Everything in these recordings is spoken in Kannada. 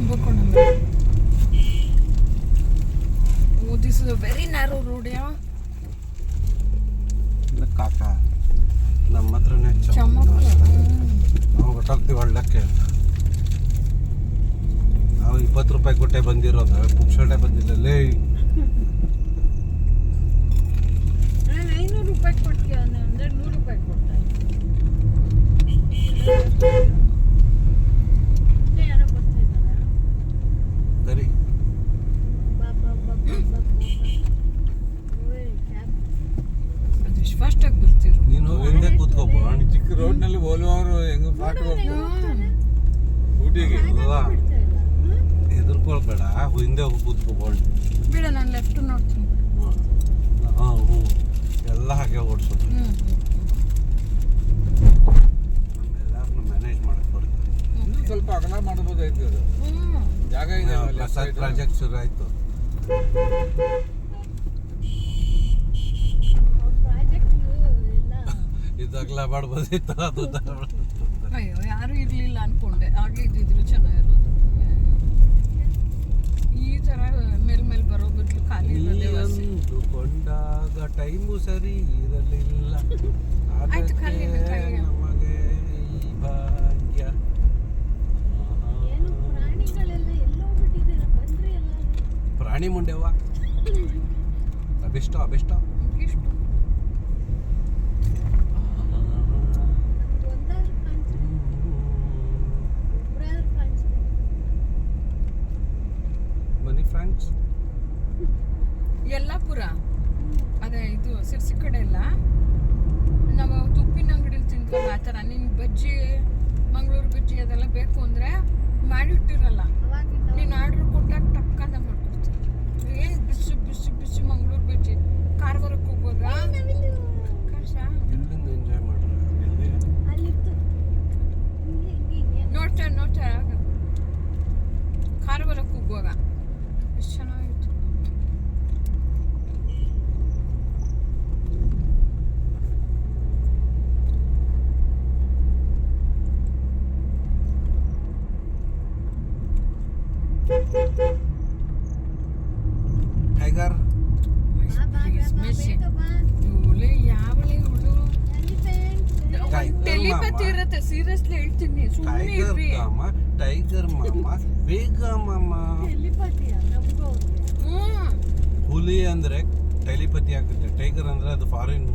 Kumbakonam. Oh, this is a very narrow road, yeah. ಕಾಕ ನಮ್ಮ ಹತ್ರನೇ ನಾವು ಹೊಟ್ಟೋಗ್ತೀವಿ ಒಳ್ಳಕ್ಕೆ. ನಾವು 20 ರೂಪಾಯಿ ಕೊಟ್ಟೆ ಬಂದಿರೋದು, ಪುಕ್ಷಟೆ ಬಂದಿಲ್ಲ. ಲೇ 500 ರೂಪಾಯಿ ಕೊಡ್ತೀಯ ಅಂದರೆ 100 ರೂಪಾಯಿ ಕೊಡ್ತಾರೆ. ಯಾರೋ ಬರ್ತಾ ಇದ್ದಾರಾ? ಸರಿ ಫಾಸ್ಟ್ ಆಗಿ ಬರ್ತೀರು. ನೀನು ಹಿಂದೆ ಕೂತ್ಕೋಬೋ. ಚಿಕ್ಕ ರೋಡ್ನಲ್ಲಿ ಓಲುವವರು ಹೆಂಗ ಫಾಸ್ಟ್ ಊಟಿಗೆ ಎದುರ್ಕೊಳ್ಬೇಡ, ಹಿಂದೆ ಹೋಗಿ ಕೂತ್ಕೋಬೋಳು. ಬೇಡ, ನಾನು ಲೆಫ್ಟ್ ನೋಡ್ತೀನಿ. ಹಾಂ ಹ್ಞೂ, ಎಲ್ಲ ಹಾಗೆ ಓಡಿಸೋದು. ನಮ್ಮೆಲ್ಲರನ್ನು ಮ್ಯಾನೇಜ್ ಮಾಡಕ್ಕೆ ಬರುತ್ತೆ. ಇನ್ನೂ ಸ್ವಲ್ಪ ಅಗಲ ಮಾಡ್ಬೋದಾಯ್ತು. ಅದು ಜಾಗ ಇದೆ, ಪ್ರಾಜೆಕ್ಟ್ ಶುರು ಆಯಿತು. ಇದು ಅಗಲ ಮಾಡ್ಬೋದಿತ್ತು, ಅದು ಅಯ್ಯೋ, ಯಾರು ಇರಲಿಲ್ಲ ಅನ್ಕೊಂಡೆ. ಹಾಗೆ ಇದ್ದಿದ್ರು ಚೆನ್ನಾಗಿರೋದು. ಈ ಥರ ಮೇಲ್ ಬರೋ ಬದಲು ಖಾಲಿ ಅಂದುಕೊಂಡಾಗ ಟೈಮು ಸರಿ ಇರಲಿಲ್ಲ, ಅದಕ್ಕೆ ನಮಗೆ ಈ ಭಾಗ್ಯ. ಪ್ರಾಣಿ ಮುಂಡೆವ್ವ, ಅಬಿಷ್ಟ ಅಬಿಷ್ಟ. ಬನ್ನಿ ಫ್ರೆಂಡ್ಸ್. ಯಲ್ಲಾಪುರ ಅದೇ ಇದು ಸಿರ್ಸಿ ಕಡೆ ಎಲ್ಲ ನಾವು ತುಪ್ಪಿನ ಅಂಗಡಿಲಿ ತಿಂದ್ವಲ್ಲ ಆ ಥರ. ನಿನ್ನ ಬಜ್ಜಿ, ಮಂಗಳೂರು ಬಜ್ಜಿ ಅದೆಲ್ಲ ಬೇಕು ಅಂದರೆ ಮಾಡಿಟ್ಟಿರಲ್ಲ. ನೀನು ಆರ್ಡ್ರ್ ಕೊಟ್ಟಾಗ ಟಕ್ಕಂತ ಮಾಡ್ಕೊಡ್ತೀನಿ. ಏನು ಬಿಸಿ ಬಿಸಿ ಬಿಸಿ ಮಂಗಳೂರು ಬಜ್ಜಿ. ಕಾರವಾರಕ್ಕೆ ಹೋಗುವಾಗ ಕಾಶ ಇಲ್ಲಿಂದ ಎಂಜಾಯ್ ಮಾಡ್ರೆ ನೋಡ್ತಾ ಆಗ ಕಾರವಾರಕ್ಕೆ ಹೋಗುವಾಗ ಎಷ್ಟು ಚೆನ್ನಾಗಿತ್ತು. ಟೈಗರ್ ಟೆಲಿಪತಿ ಇರುತ್ತೆ. ಸೀರಿಯಸ್ಲಿ ಹೇಳ್ತೀನಿ, ಸುಮ್ಮನೆ ಇರ್ರಿ. ಟೈಗರ್ ಮಾಮ, ಬೇಗ ಮಾಮ. ಹುಲಿ ಅಂದ್ರೆ ಟೆಲಿಪತಿ ಆಗುತ್ತೆ, ಟೈಗರ್ ಅಂದ್ರೆ ಅದು ಫಾರಿನ್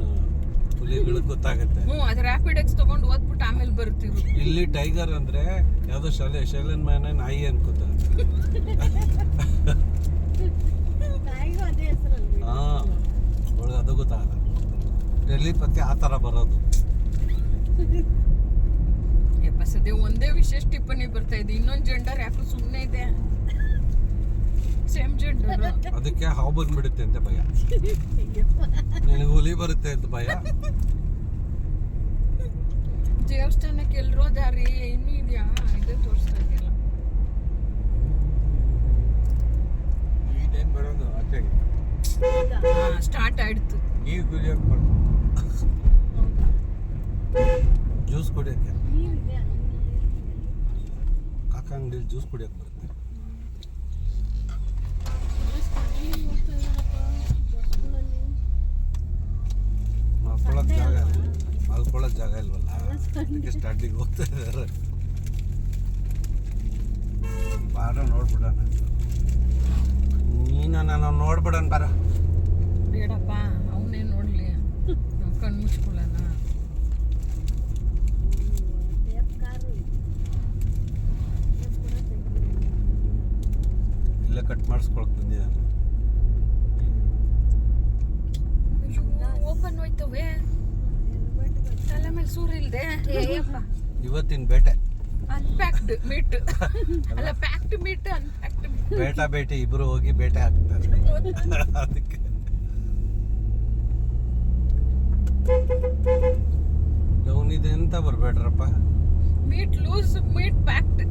ಹುಲಿಗಳಿಗೆ ಗೊತ್ತಾಗುತ್ತೆ. ಅದು ರ್ಯಾಪಿಡ್ ಎಕ್ಸ್ ತಗೊಂಡು ಓದ್ಬಿಟ್ಟು ಆಮೇಲೆ ಬರ್ತಿರು. ಇಲ್ಲಿ ಟೈಗರ್ ಅಂದ್ರೆ ಯಾವ್ದೋ ಶೈಲನ್ ಮ್ಯಾನ ನಾಯಿ ಅನ್ಕೋತಾರೆ. ಹಾ, ಒಳಗೆ ಅದು ಗೊತ್ತಾಗಲ್ಲ. ಟೆಲಿಪತಿ ಆ ಥರ ಬರೋದು. ಸದ್ಯ ಒಂದೇ ವಿಶೇಷ ಟಿಪ್ಪಣಿ ಬರ್ತಾ ಇದೆ. ಇನ್ನೊಂದು ಜೆಂಡರ್ ಯಾಕೋ ಸುಮ್ಮನೆ ಇದೆ. Same gender. ಅದಕ್ಕೆ ಹಾವು ಬಂದ್ಬಿಡುತ್ತೆ ಅಂತ ಭಯ. ನಿನಗೆ ಹುಲಿ ಬರುತ್ತೆ ಅಂತ ಭಯ. ದೇವಸ್ಥಾನಕ್ಕೆ ಎಲ್ಲರೋ ದಾರಿ ಇನ್ನೂ ಇದೆಯಾ? ಇದೇ ತೋರಿಸ್ತಾ ಇದೆಯಲ್ಲ. ಈ ಟೈಮ್ ಬರೋದು ಆಚೆಗೆ ಸ್ಟಾರ್ಟ್ ಆಯ್ತು. ನೀರು ಕುಡಿಯೋಕೆ ಬರ್ಬೋದು. ಜ್ಯೂಸ್ ಕುಡಿಯೋಕ್ಕೆ ಕಾಕ ಅಂಗಡಿಯಲ್ಲಿ ಜ್ಯೂಸ್ ಕುಡಿಯೋಕೆ ಬರುತ್ತೆ. ಮಲ್ಕೊಳ್ಳೋಕೆ ಜಾಗ ಇಲ್ವಲ್ಲ, ಅದಕ್ಕೆ ಸ್ಟಾರ್ಟಿಂಗ್ ಹೋಗ್ತಾ ಇದ್ದಾರೆ. ಬಾರ ನೋಡ್ಬಿಡೋಣ. ನೀನು ನಾನು ನೋಡ್ಬಿಡೋಣ ಬಾರ. ಬೇಡಪ್ಪ, ಅವನೇ ನೋಡ್ಲಿ, ನಾವು ಕಣ್ಣು ಮುಚ್ಕೊಳ್ಳೋಣ. ಇಲ್ಲೇ ಕಟ್ ಮಾಡಿಸ್ಕೊಳಕ್ ಬಂದಿದ್ದಾನೆ. ಓಪನ್ ಹೋಯ್ತವೆ ತಲೆ ಮೇಲೆ ಸೂರು ಇಲ್ದೆ. ಇವತ್ತಿನ ಬೇಟೆ ಅನ್ಪ್ಯಾಕ್ಡ್ ಮೀಟ್ ಅಲ್ಲ, ಪ್ಯಾಕ್ಡ್ ಮೀಟ್, ಅನ್ಪ್ಯಾಕ್ಡ್ ಮೀಟ್. ಬೇಟ ಬೇಟೆ ಇಬ್ರು ಹೋಗಿ ಬೇಟೆ ಹಾಕ್ತಾರೆ. ಅದಕ್ಕೆ ಡೌನ್ ಇದೆ ಅಂತ ಬರ್ಬೇಡ್ರಪ್ಪ. Meat loose, meat packed.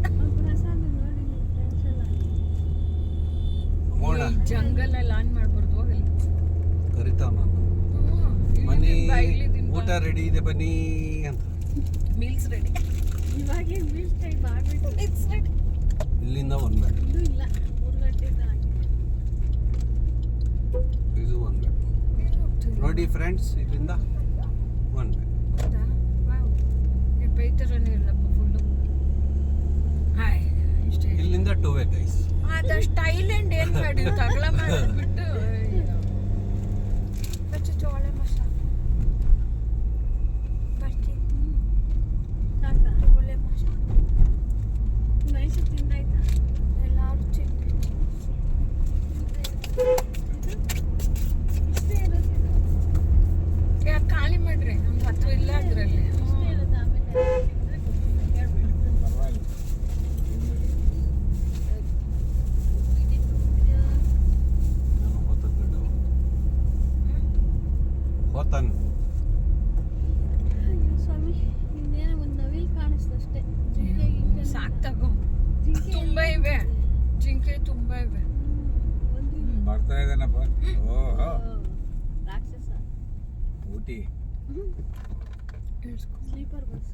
Jungle ಅಲ್ಲಿ ಆನ್ ಮಾಡ್ಬಾರ್ದು. ಹೋಗಲ್ಲ ಕರಿತಾವ ನಾನು. ಬನ್ನಿ, ಊಟ ರೆಡಿ ಇದೆ ಬನ್ನಿ ಅಂತ. Meals ready. ಇವಾಗ ಮೀಲ್ಸ್ ಟೈಮ್ ಆಗ್ಬಿಟ್ಟು ಇಲ್ಲಿಂದ ಇಲ್ಲಿಂದ ಒನ್ ವೇ, ಇಲ್ಲೂ ಇಲ್ಲ 3 ಗಂಟೆಯಿಂದ ಆಗಿದೆ. ಇದು ಒನ್ ವೇ. ನೋಡಿ ಫ್ರೆಂಡ್ಸ್, ಇಲ್ಲಿಂದ ಒನ್ ವೇ. ಬೈತರನೇ ಇಲ್ಲಪ್ಪ ಫುಲ್ಲು. ಹಾಯ್ ಇಷ್ಟೇ. ಇಲ್ಲಿಂದ ಟೂ ವೇ ಗೈಸ್. ಅದಷ್ಟು ಐಲ್ಯಾಂಡ್ ಏನು ಮಾಡಿ ತಗಲ ಮಾಡಿಬಿಟ್ಟು ಚೋಳೆ ಮಸ ಬರ್ತೀನಿ. ಸಾಕಾ? ಒಳ್ಳೆ ಮಸ ನೈಸ್ ತಿಂದಾಯ್ತಾ? ಎಲ್ಲರೂ ತಿಂದು ಇಷ್ಟೇ ಇರೋದು ಇದು. ಯಾಕೆ ಖಾಲಿ ಮಾಡ್ರಿ, ನಮ್ಗೆ ಹತ್ರ ಇಲ್ಲ ಅದರಲ್ಲಿ. ಇಷ್ಟೇ ಇರೋದು. ಆಮೇಲೆ ತಿಂದ್ರೆ ಗೊತ್ತಿಲ್ಲ. ಹೇಳ್ಬಿಡ್ತೀನಿ. ಪರವಾಗಿಲ್ಲ. ನಾನು ಹೋತದ್ದು ಹೋತಾನೆ. ಅಯ್ಯೋ ಸ್ವಾಮಿ, ಇನ್ನೇನೋ ಒಂದು ನವಿಲ್ ಕಾಣಿಸ್ತಷ್ಟೇ. ಜಿಂಕೆ ಗಿಂಕೆ ಸಾಕು ತಗೋ. ಜಿಂಕೆ ತುಂಬಾ ಇವೆ, ಜಿಂಕೆ ತುಂಬಾ ಇವೆ. ಒಂದು ಬರ್ತಾ ಇದ್ದಾನಪ್ಪ. ಓಹೋ, ರಾಕ್ಷಸ. ಊಟಿ. Sleeper bus.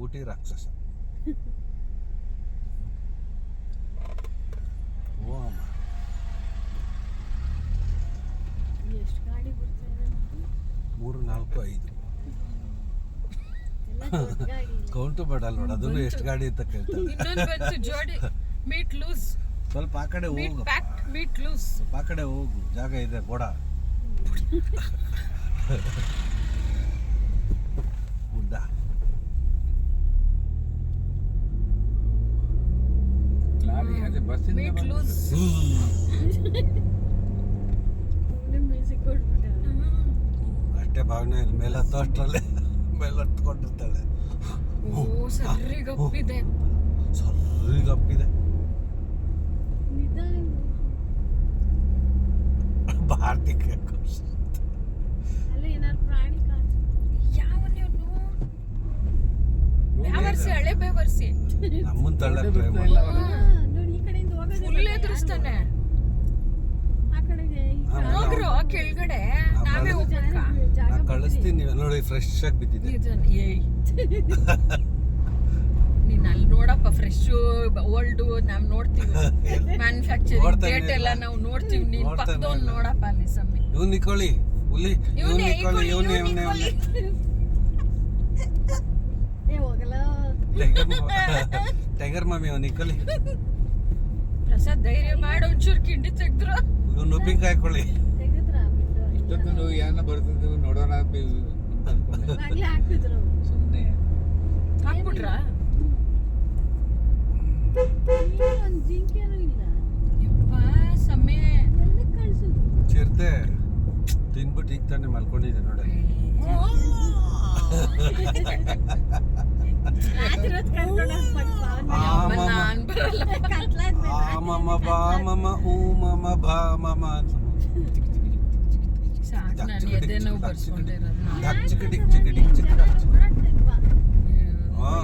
ಊಟಿ ರಾಕ್ಷಸ. ಓ ಅಮ್ಮ, ಎಷ್ಟು ಗಾಡಿ ಬರ್ತಾ ಇದೆ ನೋಡಿ. 3, 4, 5 ಎಲ್ಲ ದೊಡ್ಡ ಗಾಡಿ ಇಲ್ಲ. ಕೌಂಟು ಮಾಡಲ್ಲ ನೋಡು, ಅದನ್ನು ಎಷ್ಟು ಗಾಡಿ ಅಂತ ಕೇಳ್ತಾರೆ. ಇನ್ನೊಂದು ಬಂತು ಜೋಡಿ. ಮೀಟ್ ಲೂಸ್, ಸ್ವಲ್ಪ ಆ ಕಡೆ ಮೀಟ್ ಹೋಗು, ಪ್ಯಾಕ್ಟ್, ಮೀಟ್ ಲೂಸ್. ಸ್ವಲ್ಪ ಆ ಕಡೆ ಹೋಗು, ಜಾಗ ಇದೆ ಬೋಡ. ಗುಡ್ಡ. ಲಾರಿ ಅದೇ ಬಸ್ಸಿಂದ ಮೀಟ್ ಲೂಸ್. ಒಳ್ಳೆ ಮ್ಯೂಸಿಕ್ ಕೊಟ್ಬಿಟ್ಟಾರೆ. ಅಷ್ಟೇ ಭಾವನೆ ಇದೆ. ಮೇಲೆ ಹತ್ತೋ ಅಷ್ಟರಲ್ಲೇ ಮೇಲೆ ಹತ್ಕೊಂಡಿರ್ತಾಳೆ. ಓ ಸರಿಗಪ್ಪಿದೆ. ಸರಿಗಪ್ಪಿದೆ. ನಿಧಾನ. ಭಾರತಿಗೆ ಅಲ್ಲಿ ಏನಾದ್ರು ಪ್ರಾಣಿ ಕಾಣಿಸುತ್ತೆ. ಯಾವ ನೀವು ಬೇವರ್ಸಿ, ಹಳೆ ಬೇವರ್ಸಿ ನಮ್ಮನ್ ತಳ್ಳಕ್ try ಬಿಡ್ತಾ ಮಾಡು. ಇಲ್ಲ. ನೋಡಿ ಈ ಕಡೆಯಿಂದ ಹೋಗೋದೇ ಫುಲ್ ಬೇಡ. ಎದುರಿಸ್ತಾನೆ. ಆ ಕಡೆಗೆ ಈ ಕಡೆ ಆಮೇಲೆ ಹೋಗ್ರು ಕೆಳಗಡೆ, ನಾವೇ ಹೋಗ್ಬೇಕಾ? ಜಾಗ ನಾ ಕಳಿಸ್ತೀನಿ, ನೀವು ನೋಡಿ ಫ್ರೆಶ್ ಆಗಿ ಬಿದ್ದಿದೆ. ಏಯ್ ನೀನ್ ಅಲ್ಲಿ ನೋಡಪ್ಪ, ಫ್ರೆಶ್ ಓಲ್ಡ್ ನಾವ್ ನೋಡ್ತೀವಿ. ಮ್ಯಾನುಫ್ಯಾಕ್ಚರಿಂಗ್ ನೋಡ್ತಾನೆ ಡೇಟ್ ಎಲ್ಲ ಇಲ್ಲ. ನಾವು ನೋಡ್ತೀವಿ. ನೀನ್ ನೋಡ್ತಾನೆ ಪಕ್ಕದವ್ನು ಇಲ್ಲ. ನೋಡಪ್ಪ ಅಲ್ಲಿ ಸಮ್ಮಿ. ಇವ್ನು ನಿಕೊಳ್ಳಿ ಹುಲಿ, ಇವ್ನು ನಿಕೊಳ್ಳಿ, ಇವನೇ ಏ ಹೋಗಲ್ಲ. ಟೈಗರ್ ಮಮ್ಮಿ ಅವ್ನು ನಿಕೊಳ್ಳಿ. ಪ್ರಸಾದ್ ಧೈರ್ಯ ಮಾಡಿ ಒಂಚೂರು ಕಿಂಡಿ ತೆಗ್ದ್ರು. ಇವ್ನು ಉಪ್ಪಿನಕಾಯಿ ಹಾಕೊಳ್ಳಿ. ತೆಗೆದ್ರ ಬಿಟ್ಟು ಇಷ್ಟೊತ್ತು ಯಾರನ್ನ ಬರ್ತಿದ್ದು ನೋಡೋಣ ಅಂತ ಅನ್ಕೊಂಡೆ. ಆಗ್ಲೇ ಹಾಕಿದ್ರು. ಸುಮ್ಮನೆ ಹಾಕ್ಬಿಟ್ರಾ? ಒಂದು ಜಿಂಕೆನೂ ಇಲ್ಲ. ಯಪ್ಪ ಸಮಯ. ಎಲ್ಲ ಕಳ್ಸುದು. ಚಿರತೆ ತಿನ್ಬಿಟ್ಟು ಈಗ ತಾನೇ ಮಲ್ಕೊಂಡಿದ್ದೆ ನೋಡಿ. ರಾತ್ರಿ ಹೊತ್ತು ಕರ್ಕೊಂಡು ಹೋಗ್ಬೇಕು ಅವನ್ನ. ನಾನ್ ಬರಲ್ಲ. ಕತ್ಲಾದ್ಮೇಲೆ ಆ ಮಮ್ಮ ಬಾ ಮಮ್ಮ ಊ ಮಮ್ಮ ಬಾ ಮಮ್ಮ ಅಂತ. ಸಾಕು, ನಾನು ಎದೆ ನೋವು ಬರ್ಸ್ಕೊಂಡಿರೋದು ನಾನು. ಡಕ್ ಚಿಕಡಿಕ್ ಚಿಕಡಿಕ್ ಚಿಕಡ. ಮಾಡ್ತಿಲ್ವಾ?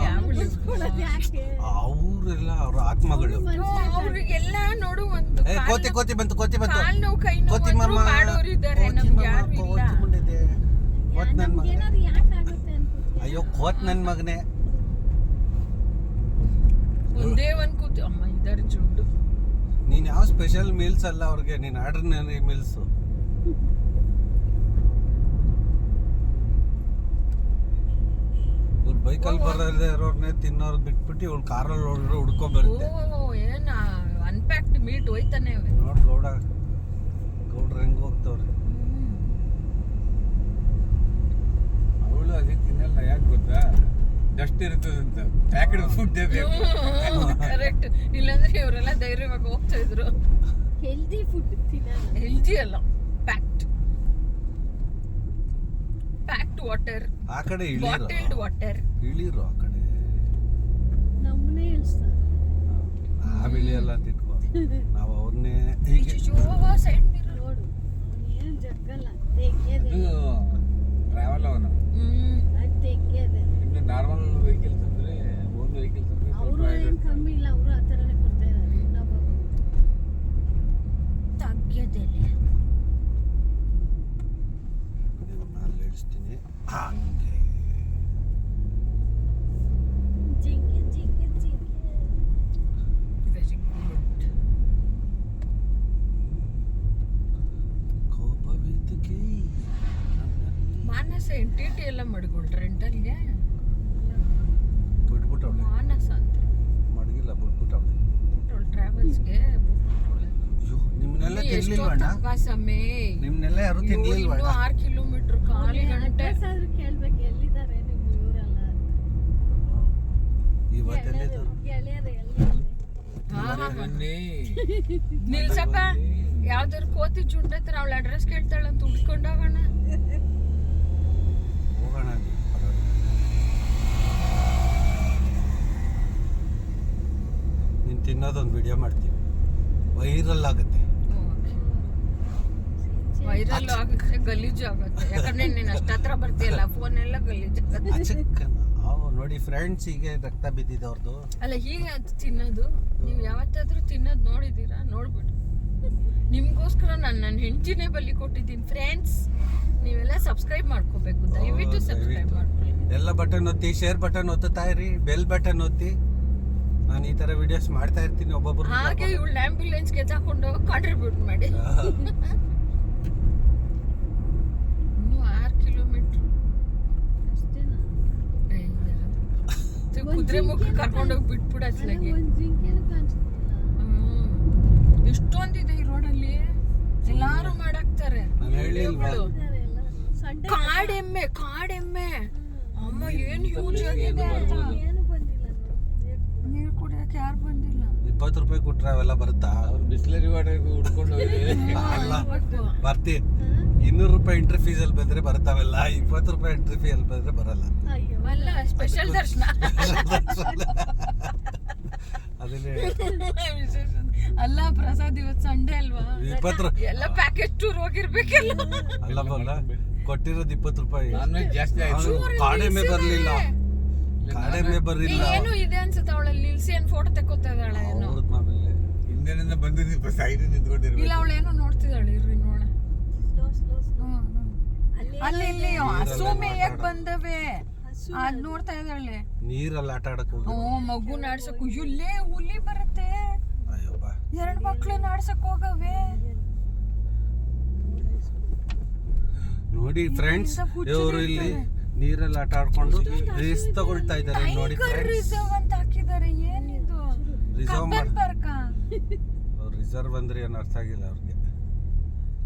ಯಾವ ಯಾಕೆ? ಅವರೆಲ್ಲ ಅವ್ರ ಆತ್ಮಗಳು. ಅವ್ರಿಗೆಲ್ಲ ನೋಡು ಒಂದು ಏ ಕೋತಿ ಕೋತಿ ಬಂತು, ಕೋತಿ ಬಂತು. ಕಾಲ್ ನೋವು, ಕೈ ಕೋತಿ ನೋವು ಮಮ್ಮ, ಮಾಡೋರಿದ್ದಾರೆ. ಕೋತಿ ನಮ್ಗೆ ಮಮ್ಮ, ಯಾರು ಇಲ್ಲ. ಕೋತಿ ಮುಂಡಿದೆ. ಕೋತ್ ನನ್ ಮಗ. ನಮ್ಗೇನಾದ್ರು ಯಾಕೆ ಆಗುತ್ತೆ ಅನ್ಕೋತೀಯ? ಅಯ್ಯೋ ಕೋತ್ ನನ್ ಮಗನೇ. ಒಂದೇ ಒಂದ್ ಕೂತು ಅಮ್ಮ ಇದಾರೆ ಜುಂಡು. ನೀನ್ ಯಾವ ಸ್ಪೆಷಲ್ ಮೀಲ್ಸ್ ಅಲ್ಲ ಅವ್ರಿಗೆ, ನೀನ್ ಆರ್ಡಿನರಿ ಮೀಲ್ಸ್. ಇವ್ರು ಬೈಕಲ್ಲಿ ಬರೋದೇ ಇರೋರ್ನೇ ತಿನ್ನೋರು ಬಿಟ್ಬಿಟ್ಟು ಇವ್ಳು ಕಾರಲ್ಲಿ ಹೊಡ್ರೆ ಹುಡ್ಕೊಂಡ್ ಬರುತ್ತೆ. ಓ ಏನ ಅನ್ಪ್ಯಾಕ್ಡ್ ಮೀಟ್ ಹೋಯ್ತಾನೆ ಅವೆ. ನೋಡ್ ಗೌಡ್ರ ಹೆಂಗ್ ಹೋಗ್ತವ್ರೆ. ಅವಳು ಅದಕ್ಕೆ ತಿನ್ನಲ್ಲ. ಯಾಕೆ ಗೊತ್ತಾ? ಡಸ್ಟ್ ಇರ್ತದಂತ. ಪ್ಯಾಕೆಟ್ ಫುಡ್ ಬೇಕು. ಕರೆಕ್ಟ್. ಇಲ್ಲಾಂದ್ರೆ ಇವರೆಲ್ಲ ಧೈರ್ಯವಾಗಿ ಹೋಗ್ತಾ ಇದ್ರು. ಹೆಲ್ದಿ ಫುಡ್ ತಿನ್ನಲ್ಲ. ಹೆಲ್ದಿ ಅಲ್ಲ, ಪ್ಯಾಕ್ಡ್ ವಾಟರ್, ಆ ಕಡೆ ಇಳಿರೋ, ಬಾಟಲ್ಡ್ ವಾಟರ್. ಇಳಿರೋ ಆ ಕಡೆ. ನಮ್ಮನ್ನೇ ಇಳಿಸ್ತಾರೆ. ನಾವ್ ಇಳಿಯಲ್ಲ ತಿಟ್ಕೋ. ನಾವ್ ಅವ್ರನ್ನೇ ಹೀಗೆ ಸೈಡ್ ಮಿರರ್. ನೋಡು ಏನು ಜಗ್ಗಲ್ಲ, ತೆಗ್ಯದೆ. ಟ್ರಾವೆಲ್ ಅವನು. ಅದು ತೆಗ್ಯದೆ. ಇನ್ನು ನಾರ್ಮಲ್ ವೆಹಿಕಲ್ಸ್ ಅಂದ್ರೆ ಓನ್ ವೆಹಿಕಲ್ಸ್ ಅಂದ್ರೆ ಅವರು ಏನು ಕಮ್ಮಿ ಇಲ್ಲ, ಅವರು ಆ ಥರನೇ ಕೊಡ್ತಾ ಇದ್ದಾರೆ. ಇನ್ನೊಬ್ಬ ತಗ್ಯದೆಲೆ ನಾನು ಇಳಿಸ್ತೀನಿ ಹಂಗೆ. ಜಿಂಕೆ ಜಿಂಕೆ ಜಿಂಕೆ. ಟಿ ಟಿ ಎಲ್ಲ ಮಡ್ಗಳು ರೆಂಟಲ್ಗೆ ಬಿಟ್ಬಿಟ್ಟವಳೆ ಮಾನಸ ಅಂತ ಮಡಗಿಲ್ಲ ಬಿಟ್ಬಿಟ್ಟವಳೆ ಟ್ರಾವೆಲ್ಸ್ಗೆ ಅಯ್ಯೋ ನಿಮ್ನೆಲ್ಲ ತಿನ್ಲಿಲ್ವಣ್ಣ ನಿಮ್ನೆಲ್ಲ ಯಾರು ತಿನ್ಲಿಲ್ವಣ್ಣ 6 ಕಿಲೋಮೀಟರ್ ಕಾಲಿ ಗಂಟೆ ಅಡ್ರೆಸ್ ಆದ್ರೂ ಕೇಳ್ಬೇಕು ಎಲ್ಲಿದ್ದಾರೆ ನಿಮ್ಮ ಇವರೆಲ್ಲ ಇವತ್ತೆಲ್ಲಿದ್ರು ಗೆಳೆಯರು ಎಲ್ಲಿದ್ದಾರೆ ಬನ್ನಿ ನಿಲ್ಸಪ್ಪ ಯಾವ್ದಾರು ಕೋತಿ ಚುಂಡ ಹತ್ರ ಅವಳ ಅಡ್ರೆಸ್ ಕೇಳ್ತಾಳಂತ ಹುಡ್ಕೊಂಡೋಗೋಣ ಹೋಗೋಣ ನೀನು ತಿನ್ನೋದೊಂದು ವಿಡಿಯೋ ಮಾಡ್ತೀವಿ ವೈರಲ್ ಆಗುತ್ತೆ ವೈರಲ್ ಆಗುತ್ತೆ ಗಲೀಜು ಆಗುತ್ತೆ ಯಾಕಂದ್ರೆ ನೀನು ಅಷ್ಟತ್ರ ಬರ್ತೀಯಲ್ಲ ಫೋನ್ ಎಲ್ಲ ಗಲೀಜು ಆಗುತ್ತೆ ಚಿಕ್ಕನ ನೋಡಿ ಫ್ರೆಂಡ್ಸ್ ಹೀಗೆ ರಕ್ತ ಬಿದ್ದಿದ್ದವ್ರದ್ದು ಅಲ್ಲ ಹೀಗೆ ಅದು ತಿನ್ನೋದು ನೀವು ಯಾವತ್ತಾದ್ರೂ ತಿನ್ನೋದು ನೋಡಿದ್ದೀರಾ ನೋಡ್ಬಿಟ್ಟು ನಿಮ್ಗೋಸ್ಕರ ನನ್ನ ಹೆಂಡತಿನೇ ಬಲಿ ಕೊಟ್ಟಿದ್ದೀನಿ ಫ್ರೆಂಡ್ಸ್ ನೀವೆಲ್ಲ ಸಬ್ಸ್ಕ್ರೈಬ್ ಮಾಡ್ಕೋಬೇಕು ದಯವಿಟ್ಟು ಸಬ್ಸ್ಕ್ರೈಬ್ ಮಾಡ್ಕೊಳ್ಳಿ ಎಲ್ಲ ಬಟನ್ ಒತ್ತಿ ಶೇರ್ ಬಟನ್ ಒತ್ತುತ್ತಾ ಇರಿ ಬೆಲ್ ಬಟನ್ ಒತ್ತಿ ನಾನು ಈ ತರ ವಿಡಿಯೋಸ್ ಮಾಡ್ತಾ ಇರ್ತೀನಿ ಒಬ್ಬೊಬ್ರು ಹಾಗೆ ಇವಳು ಆಂಬ್ಯುಲೆನ್ಸ್ಗೆ ತಗೊಂಡು ಕಾಂಟ್ರಿಬ್ಯೂಟ್ ಮಾಡಿ ಇನ್ನೂ 6 ಕಿಲೋಮೀಟರ್ ಅಷ್ಟೇನಾ ಕುದುರೆ ಮುಖ ಕರ್ಕೊಂಡೋಗಿ ಬಿಟ್ಬಿಡತ್ಲಾಗೆ ಒಂದು ಜಿಂಕೆನೂ ಕಾಣಿಸ್ತಿಲ್ಲ ಎಷ್ಟೊಂದಿದೆ ಈ ರೋಡಲ್ಲಿ ಎಲ್ಲಾರು ಮಾಡಾಕ್ತಾರೆ ನಾನು ಹೇಳಿಲ್ವಾ ಇದ್ದಾರೆ ಎಲ್ಲ ಸಂಡೆ ಕಾಡೆಮ್ಮೆ ಅಮ್ಮ ಏನ್ ಯೂಸ್ ಆಗಿದೆ ಏನು ಬಂದಿಲ್ಲ ನೋಡಿ ನೀರು ಕುಡಿಯಕ್ಕೆ ಯಾರು ಬಂದಿಲ್ಲ 20 ರೂಪಾಯಿ ಕೊಟ್ರೆ ಅವೆಲ್ಲ ಬರುತ್ತಾ ಅವ್ರು ಬಿಸ್ಲರಿ ವಾಟರ್ ಹುಡ್ಕೊಂಡು ಹೋಗಿ ಅಲ್ಲ ಬರ್ತಿ 200 ರೂಪಾಯಿ ಎಂಟ್ರಿ ಫೀಸ್ ಅಲ್ಲಿ ಬಂದ್ರೆ ಬರ್ತಾವೆಲ್ಲ 20 ರೂಪಾಯಿ ಎಂಟ್ರಿ ಫೀ ಅಲ್ಲಿ ಬಂದ್ರೆ ಬರಲ್ಲ ಅಯ್ಯೋ ಅಲ್ಲ ಸ್ಪೆಷಲ್ ದರ್ಶನ ಅದನ್ನೇ ಅಲ್ಲ ಪ್ರಸಾದ್ ಇವತ್ತು ಸಂಡೇ ಅಲ್ವಾ 20 ಎಲ್ಲ ಪ್ಯಾಕೇಜ್ ಟೂರ್ ಹೋಗಿರ್ಬೇಕಲ್ಲ ಅಲ್ಲ ಬಲ್ಲ ಕೊಟ್ಟಿರೋದು 20 ರೂಪಾಯಿ ನಾನ್ ವೆಜ್ ಜಾಸ್ತಿ ಆಯ್ತು ಕಾಡೆಮೆ ಬರ್ಲಿಲ್ಲ ಕಾಡೆಮೆ ಬರ್ಲಿಲ್ಲ ಏನು ಇದೆ ಅನ್ಸುತ್ತೆ ಅವಳಲ್ಲಿ ನಿಲ್ಸಿ ಏನ್ ಫೋಟೋ ತೆಕ್ಕೋತಾ ಇದ್ದಾಳೆ ಏನೋ ಅವ್ರದ್ ಮಾಮೇಲೆ ಹಿಂದಿನಿಂದ ಬಂದು ಸೈಡ್ ನಿಂತ್ಕೊಂಡಿರ್ಬೇಕು ಇಲ್ಲ ಅವಳು ಏನೋ ನೋಡ್ತಿದ್ದಾಳೆ ಇರ್ರಿ ನೋಡ ಸ್ಲೋ ಅಲ್ಲಿ ಇಲ್ಲಿ ಹಸು ಮೇಯಕ್ ಬಂದವೆ ಅದ್ ನೋಡ್ತಾ ಇದ್ದಾಳೆ ನೀರಲ್ಲಿ ಆಟ ಆಡಕ್ ಹೋಗಿ ಮಗು ನಾಡ್ಸಕ್ ಇಲ್ಲೇ ಹುಲಿ ಬರುತ್ತೆ ಅಯ್ಯೋ ಬಾ 2 ಮಕ್ಳು ನಾಡ್ಸಕ್ ಹೋಗವೆ ನೋಡಿ ಫ್ರೆಂಡ್ಸ್ ಇವರು ಇಲ್ಲಿ ನೀರಲ್ಲಿ ಆಟ ಆಡ್ಕೊಂಡು ರೀಲ್ಸ್ ತಗೊಳ್ತಾ ಇದ್ದಾರೆ ನೋಡಿ ಫ್ರೆಂಡ್ಸ್ ರಿಸರ್ವ್ ಅಂತ ಹಾಕಿದ್ದಾರೆ ಏನಿದು ರಿಸರ್ವ್ ಕಬ್ಬನ್ ಪಾರ್ಕ ಅವ್ರು ರಿಸರ್ವ್ ಅಂದ್ರೆ ಏನು ಅರ್ಥ ಆಗಿಲ್ಲ ಅವ್ರಿಗೆ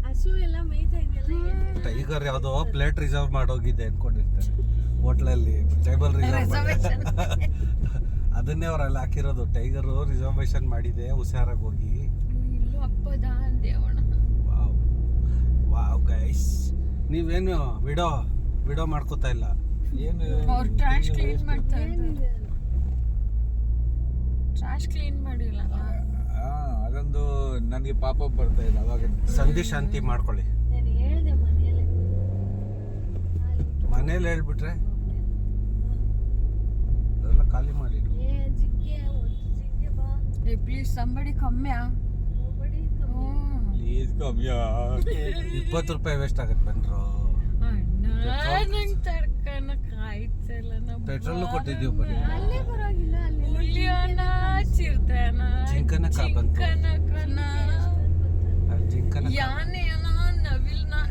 ಹಸು ಎಲ್ಲ ಮೇಯ್ತಾ ಇದೆಯಲ್ಲ ಟೈಗರ್ ಯಾವ್ದೋ ಪ್ಲೇಟ್ ರಿಸರ್ವ್ ಮಾಡೋಗಿದೆ ಅನ್ಕೊಂಡಿರ್ತಾರೆ ಹೋಟ್ಲಲ್ಲಿ ಟೇಬಲ್ ರಿಸರ್ವ್ ಅದನ್ನೇ ಅವರೆಲ್ಲ ಹಾಕಿರೋದು ಟೈಗರ್ ರಿಸರ್ವೇಶನ್ ಮಾಡಿದೆ ಹುಷಾರಾಗಿ ಹೋಗಿ ಇಲ್ಲೂ ಅಪ್ಪದ ದೇವಣ ವಾವ್ ವಾವ್ ಗೈಸ್ ನೀವೇನು ವಿಡೋ ಮಾಡ್ಕೋತಾ ಇಲ್ಲ ಏನು ಅವ್ರು ಟ್ರಾಶ್ ಕ್ಲೀನ್ ಮಾಡ್ತಾ ಇದ್ದಾರೆ ಏನಿದೆ ಟ್ರಾಶ್ ಕ್ಲೀನ್ ಮಾಡಿಲ್ಲ ಅದೊಂದು ನನಗೆ ಪಾಪ ಬರ್ತಾ ಇದೆ ಅವಾಗ ಸಂಧಿ ಶಾಂತಿ ಮಾಡ್ಕೊಳ್ಳಿ ನಾನು ಹೇಳ್ದೆ ಮನೇಲಿ ಹೇಳ್ಬಿಟ್ರೆ ಅದೆಲ್ಲ ಖಾಲಿ ಮಾಡಿದ್ರು ಏ ಜಿಂಕೆ ಒಂದು ಜಿಂಕೆ ಬಾ ಪ್ಲೀಸ್ ಸಂಬಡಿ ಕಮ್ಮಿಯಾ ಹೋಗ್ಬೇಡಿ ಪ್ಲೀಸ್ ಕಮ್ಮಿಯಾ 20 ರೂಪಾಯಿ ವೇಸ್ಟ್ ಆಗತ್ತೆ ಬನ್ರು ನಂಗೆ ತಡ್ಕನಕ್ ಆಯ್ತಲ್ಲ ಪೆಟ್ರೋಲ್ ಕೊಟ್ಟಿದ್ದೀವಿ ಬರೀ ಅಲ್ಲೇ ಪರವಾಗಿಲ್ಲ ಅಲ್ಲಿ ಹುಲಿಯನ ಚಿರ್ತಾನ ಜಿಂಕನ ಬಂತು ಕನಕನ ಜಿಂಕನ ಯಾನೆನ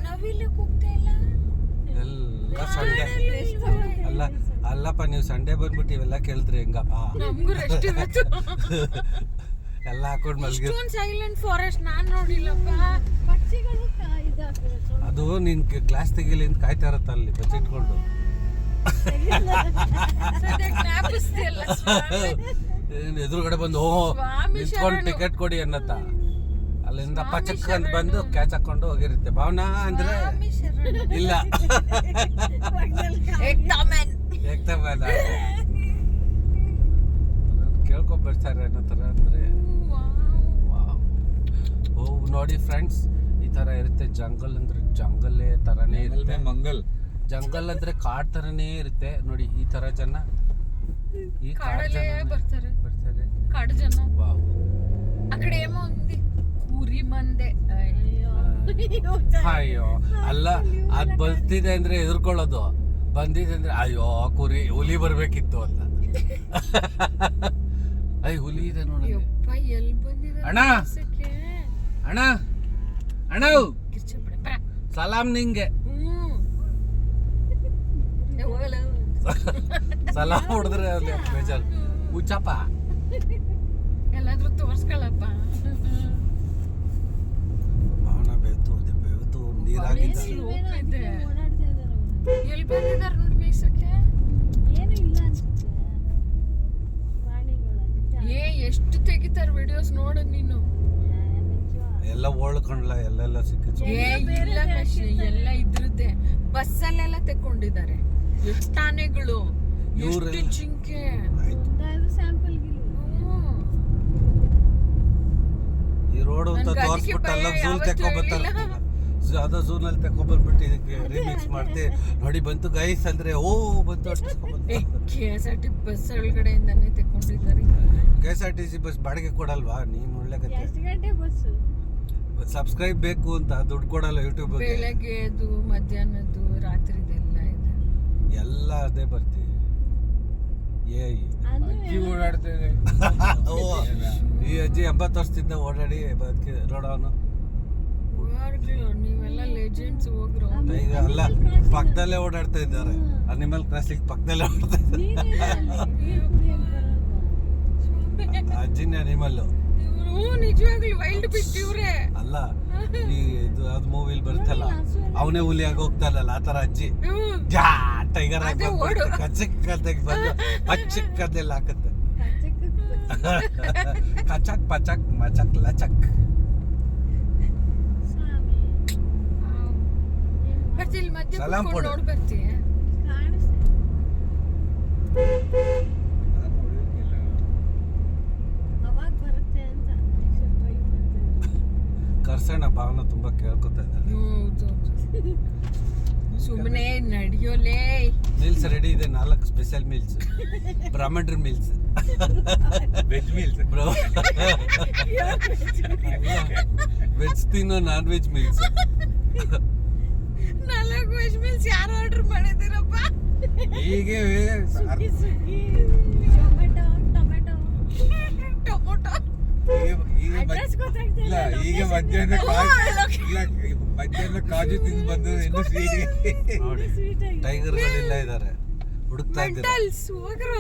ನವಿಲಿಗೆ ಹೋಗ್ತಾ ಇಲ್ಲ ಎಲ್ಲ ಸಂಡೆ ಅಲ್ಲಪ್ಪ ನೀವು ಸಂಡೆ ಬಂದ್ಬಿಟ್ಟು ಇವೆಲ್ಲ ಕೇಳಿದ್ರಿ ಹೆಂಗಪ್ಪ ನಮಗೂ ರೆಸ್ಟ್ ಇವತ್ತು ಎಲ್ಲ ಹಾಕೊಂಡು ಮಲ್ಗಿ ಇಷ್ಟೊಂದು ಸೈಲೆಂಟ್ ಫಾರೆಸ್ಟ್ ನಾನ್ ನೋಡಿಲ್ಲಪ್ಪ ಪಕ್ಷಿಗಳು ಇದಾಗ್ತದೆ ಅದು ನಿನ್ ಕ್ಲಾಸ್ ತೆಗಿಲಿ ಅಂತ ಕಾಯ್ತಾ ಇರತ್ತ ಅಲ್ಲಿ ಬಚ್ಚಿಟ್ಕೊಂಡು ಸದ್ಯಕ್ಕೆ ಜ್ಞಾಪಿಸ್ತಿಯಲ್ಲ ಸ್ವಾಮಿ. ಏನ್ ಎದುರುಗಡೆ ಬಂದು ಓ ಸ್ವಾಮಿ ನಿಂತ್ಕೊಂಡು ಶರಣು. ಟಿಕೆಟ್ ಕೊಡಿ ಅನ್ನತ್ತ ಅಲ್ಲಿಂದ ಸ್ವಾಮಿ ಪಚಕ್ ಅಂತ ಶರಣು. ಬಂದು ಕ್ಯಾಚ್ ಹಾಕೊಂಡು ಹೋಗಿರುತ್ತೆ ಭಾವನಾ ಅಂದ್ರೆ ಸ್ವಾಮಿ ಶರಣು. ಇಲ್ಲ ಏಕ್ದಮನ್. ಕೇಳ್ಕೊಂಡ್ ಬರ್ತಾರೆ ಅನ್ನೋ ತರ ಅಂದ್ರೆ ವಾವ್. ಓ ನೋಡಿ ಫ್ರೆಂಡ್ಸ್ ಈ ತರ ಇರುತ್ತೆ ಜಂಗಲ್ ಅಂದ್ರೆ ಜಂಗಲ್ಲೇ ತರನೇ ಇರುತ್ತೆ ಮಂಗಲ್ ಜಂಗಲ್ ಅಂದ್ರೆ ಕಾಡ್ ತರನೇ ಇರುತ್ತೆ ನೋಡಿ ಈ ತರ ಜನ ಈ ಕಾಡ್ ಕಾಡಲ್ಲೇ ಜನ ಬರ್ತಾರೆ ಬರ್ತಾರೆ ಕಾಡು ಜನ ವಾವ್ అక్కడ ఏమో ఉంది ಕೂರಿ ಮಂದೆ ಅಯ್ಯೋ ಅಯ್ಯೋ ಅಲ್ಲ ಅದ್ ಬರ್ತಿದೆ ಅಂದ್ರೆ ಎದುರ್ಕೊಳ್ಳೋದು ಬಂದಿದೆ ಅಂದ್ರೆ ಅಯ್ಯೋ ಕುರಿ ಹುಲಿ ಬರ್ಬೇಕಿತ್ತು ಅಂತ ಅಯ್ಯ ಹುಲಿ ಇದೆ ನೋಡಿ ಯಪ್ಪ ಎಲ್ಲಿ ಬಂದಿದೆ ಅಣ್ಣ! ಅಣ್ಣ ಅಣ್ಣ ಸಲಾಂ ನಿಂಗೆ ಹೋಗಲ್ಲ ಸಲಾ ಹೊಡೆದ್ರೆ ಅಲ್ಲಿ ಬೇಜಾರು ಹುಚ್ಚಪ್ಪ. ಎಲ್ಲಾದ್ರೂ ತೋರ್ಸ್ಕೊಳಪ್ಪ. ಅವನ ಬೆವ್ತು ನೀರಾಗಿದ್ದ. ಇಲ್ವೇನೋ ಅದಕ್ಕೆ ಓಡಾಡ್ತಾ ಇದಾರೆ ಅವ್ರು. ಎಲ್ಲಿ ಬಂದಿದ್ದಾರೆ ನೋಡಿ ಮೇಯ್ಸಕ್ಕೆ. ಏನು ಇಲ್ಲ ಅನ್ಸುತ್ತೆ ಪ್ರಾಣಿಗಳು ಅದಕ್ಕೆ. ಎಷ್ಟು ತೆಗಿತಾರೆ ವಿಡಿಯೋಸ್ ನೋಡು ನೀನು. ನಿಜ. ಎಲ್ಲ ಓಳ್ಕೊಂಡ್ಲ ಎಲ್ಲೆಲ್ಲ ಸಿಕ್ಕಿತ್ತು. ಇಲ್ಲ ಕಶಿ, ಎಲ್ಲ ಇದ್ರದ್ದೇ ಬಸ್ಸಲ್ಲೆಲ್ಲ ತೆಕ್ಕೊಂಡಿದ್ದಾರೆ. ಎಷ್ಟು ಆನೆಗಳು, ಎಷ್ಟು ಇವ್ರೆಲ್ಲ- ಜಿಂಕೆ. ಒಂದಾದ್ರೂ ಸ್ಯಾಂಪಲ್ ಗಿಲ್ವು. ಹ್ಮ್. ಈ ರೋಡ್ ಅಂತ ನನ್ಗೆ ಅದಕ್ಕೆ ತೋರ್ಸ್ಬಿಟ್ಟು ಭಯ, ಅಲ್ಲ ಝೂಲ್ ಯಾವತ್ತೂ ತೆಕ್ಕೊಂಬರ್ತಾರೆ. ಅದ ಝೂನಲ್ಲಿ ತೆಕ್ಕೊಂಬಂದ್ಬಿಟ್ಟು ಇದಕ್ಕೆ ರಿಮಿಕ್ಸ್ ಮಾಡ್ತಿ ನೋಡಿ ಬಂತು ಗೈಸ್ ಅಂದ್ರೆ ಓ ಬಂತು KSRT ಬಸ್ ಒಳಗಡೆಯಿಂದಾನೆ ತೆಕ್ಕೊಂಡಿದ್ದಾರೆ. KSRTC ಬಸ್ ಬಾಡಿಗೆ ಕೊಡಲ್ವಾ? ನೀನ್ ಒಳ್ಳೆ ಕತೆ. ಎಷ್ಟು ಗಂಟೆ ಬಸ್ಸು? ಸಬ್ಸ್ಕ್ರೈಬ್ ಬೇಕು ಅಂತ ದುಡ್ಡು ಕೊಡಲ್ಲ ಯೂಟ್ಯೂಬ್. ಬೆಳಗ್ಗೆದು ಮಧ್ಯಾಹ್ನದ್ದು ರಾತ್ರಿದೆಲ್ಲ ಇದೆ. ಎಲ್ಲ ಅದೇ ಬರ್ತೀವಿ. ಅಜ್ಜಿ ಓಡಾಡ್ತಾ ಇದೆ. ಈ ಅಜ್ಜಿ 80 ವರ್ಷದಿಂದ ಓಡಾಡಿ ಬದುಕಿ ನೋಡೋನು. ನೀವೆಲ್ಲ ಲೆಜೆಂಡ್ಸ್ ಹೋಗ್ರೋ. ಈಗ ಅಲ್ಲ ಪಕ್ಕದಲ್ಲೇ ಓಡಾಡ್ತಾ ಇದ್ದಾರೆ. ಅನಿಮಲ್ ಕ್ರಾಸಿಂಗ್ ಪಕ್ಕದಲ್ಲೇ ಓಡಾಡ್ತಾ ಇದ್ದಾರೆ. ನೀರು ಕುಡಿಯಕ್ ಬರಲ್ವಾ? ಅಜ್ಜಿನ ಅನಿಮಲ್ ಇವರು ನಿಜವಾಗ್ಲೂ ವೈಲ್ಡ್ ಬಿಟ್ ಇವ್ರೆ. ಅಲ್ಲ ಈ ಇದು ಅದು ಮೂವಿಲ್ ಬರುತ್ತಲ್ಲ ಅವನೇ ಹುಲಿಯಾಗಿ ಹೋಗ್ತಾನಲ್ಲ ಆ ತರ ಅಜ್ಜಿ ಜಾ ಟೈಗರ್ ಆಗಿ ಅದೇ ಓಡು. ಬಂದ್ಬಿಟ್ಟು ಕಚ್ಚಕ್ ಬಂದು ಪಚ್ಚಕ್ಕದೆಲ್ಲ ಹಾಕತ್ತೆ. ಕಚಕ್ ಪಚಕ್ ಮಚಕ್ ಲಚಕ್. ಸ್ವಾಮಿ ಬರ್ತಿ ಇಲ್ಲಿ ಮಧ್ಯ ಸಲಾಂ ಕೂತ್ಕೊಂಡು ಕೊಡು. ನೋಡ್ ಬರ್ತಿ. ಕಾಣಿಸ್ತಾ ನಾನ್ ನೋಡಿರ್ಲಿಲ್ಲ. ಅವಾಗ ಬರುತ್ತೆ ಅಂತ ಸ್ವಲ್ಪ ಟ್ರೈ ಮಾಡ್ತಾ ಇದ್ದೀನಿ. ಕರ್ಸಣ ಭಾವನ ತುಂಬಾ ಕೇಳ್ಕೊತಾ ಇದ್ದಾರೆ. ಹೌದು ಸುಮ್ಮನೆ ನಡಿಯೋಲೇ. ಮೀಲ್ಸ್ ರೆಡಿ ಇದೆ 4 ಸ್ಪೆಷಲ್ ಮೀಲ್ಸ್. ಬ್ರಾಹ್ಮಣರ meals veg meals. Bro veg ತಿನ್ನೋ non veg meals. 4 veg meals ಯಾರು ಆರ್ಡರ್ ಮಾಡಿದಿರಪ್ಪ? ಹೀಗೆ ಸುಗ್ಗಿ ಸುಗ್ಗಿ ಟೊಮೆಟೊ ಟೊಮೆಟೊ ಟೊಮೊಟೊ. ಈಗ ಅಡ್ರೆಸ್ ಗೊತ್ತಾಗ್ತಾ ಇಲ್ಲ ಇಲ್ಲ. ಈಗ ಮಧ್ಯಾಹ್ನ ಮಧ್ಯಾಹ್ನ ಕಾಜು ತಿಂದು ಬಂದು ಇನ್ನು ಸ್ವೀಟ್ ನೋಡಿ ಸ್ವೀಟ್ ಆಗಿ ಟೈಗರ್ಗಳೆಲ್ಲ ಇದ್ದಾರೆ ಹುಡುಕ್ತಾ ಇದ್ದಾರೆ. ಮೆಂಟಲ್ಸ್ ಹೋಗ್ರೋ.